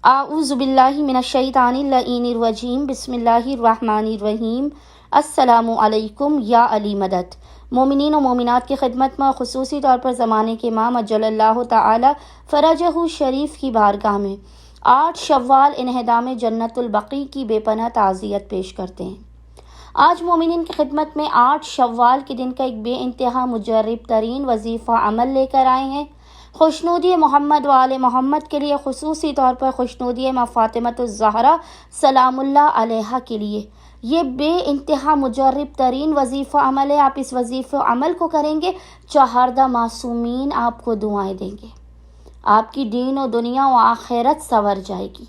اعوذ باللہ من الشیطان اللعین الرجیم بسم اللہ الرحمن الرحیم۔ السلام علیکم یا علی مدد۔ مومنین و مومنات کی خدمت میں خصوصی طور پر زمانے کے امام اجل اللہ تعالی فرجہ شریف کی بارگاہ میں 8 شوال انہدام جنت البقیع کی بے پناہ تعزیت پیش کرتے ہیں۔ آج مومنین کی خدمت میں 8 شوال کے دن کا ایک بے انتہا مجرب ترین وظیفہ عمل لے کر آئے ہیں۔ خوشنودی محمد و آل محمد کے لیے، خصوصی طور پر خوشنودی ماں فاطمۃ الزہرا سلام اللہ علیہا کے لیے یہ بے انتہا مجرب ترین وظیفہ عمل ہے۔ آپ اس وظیفہ عمل کو کریں گے، چہاردہ معصومین آپ کو دعائیں دیں گے، آپ کی دین و دنیا و آخرت سنور جائے گی،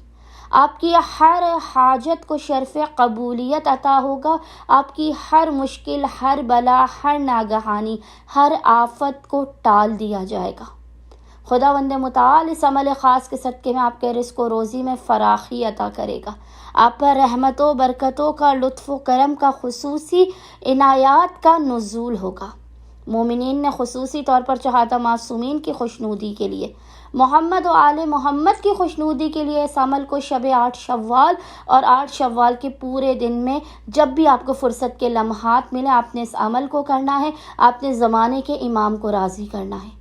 آپ کی ہر حاجت کو شرف قبولیت عطا ہوگا، آپ کی ہر مشکل، ہر بلا، ہر ناگہانی، ہر آفت کو ٹال دیا جائے گا۔ خداوند متعال اس عمل خاص کے صدقے میں آپ کے رزق و روزی میں فراخی عطا کرے گا، آپ پر رحمتوں برکتوں کا، لطف و کرم کا، خصوصی عنایات کا نزول ہوگا۔ مومنین نے خصوصی طور پر چہاردہ معصومین کی خوشنودی کے لیے، محمد و آل محمد کی خوشنودی کے لیے اس عمل کو شب 8 شوال اور 8 شوال کے پورے دن میں جب بھی آپ کو فرصت کے لمحات ملے، آپ نے اس عمل کو کرنا ہے، آپ نے زمانے کے امام کو راضی کرنا ہے۔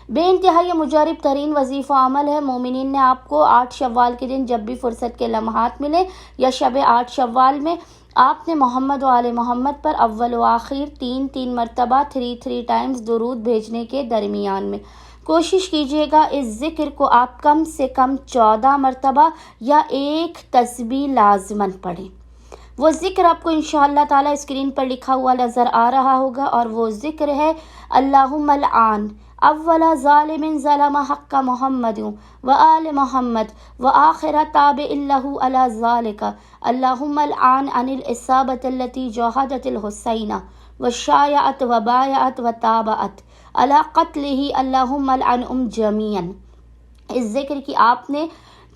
بے انتہا یہ مجرب ترین وظیفہ عمل ہے۔ مومنین نے آپ کو 8 شوال کے دن جب بھی فرصت کے لمحات ملے یا شب 8 شوال میں، آپ نے محمد و آل محمد پر اول و آخر 3 مرتبہ 3 ٹائمز درود بھیجنے کے درمیان میں کوشش کیجیے گا اس ذکر کو آپ کم سے کم 14 مرتبہ یا 1 تسبیح لازماً پڑھیں۔ وہ ذکر آپ کو انشاءاللہ تعالی اسکرین پر لکھا ہوا نظر آ رہا ہوگا، اور وہ ذکر ہے اللہم العان اول ظالم ظلم حق محمد و آل محمد و آخر تابع لہ علی ذالک اللہم العان عن الإصابة التي جاہدت الحسین و شایعت و بایعت و تابعت علی قتلہ اللہم العنہم جمیعا۔ اس ذکر کی آپ نے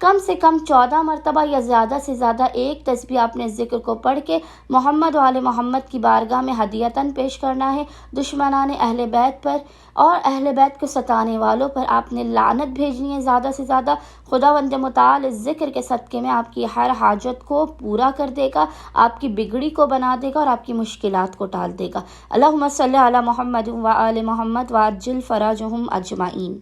کم سے کم 14 مرتبہ یا زیادہ سے زیادہ 1 تسبیح آپ نے اس ذکر کو پڑھ کے محمد و آل محمد کی بارگاہ میں ہدیتاً پیش کرنا ہے۔ دشمنان اہل بیت پر اور اہل بیت کو ستانے والوں پر آپ نے لعنت بھیجنی ہے زیادہ سے زیادہ۔ خداوند متعال اس ذکر کے صدقے میں آپ کی ہر حاجت کو پورا کر دے گا، آپ کی بگڑی کو بنا دے گا اور آپ کی مشکلات کو ٹال دے گا۔ اللہم صلی علی محمد و آل محمد وعجل فرجہم اجمعین۔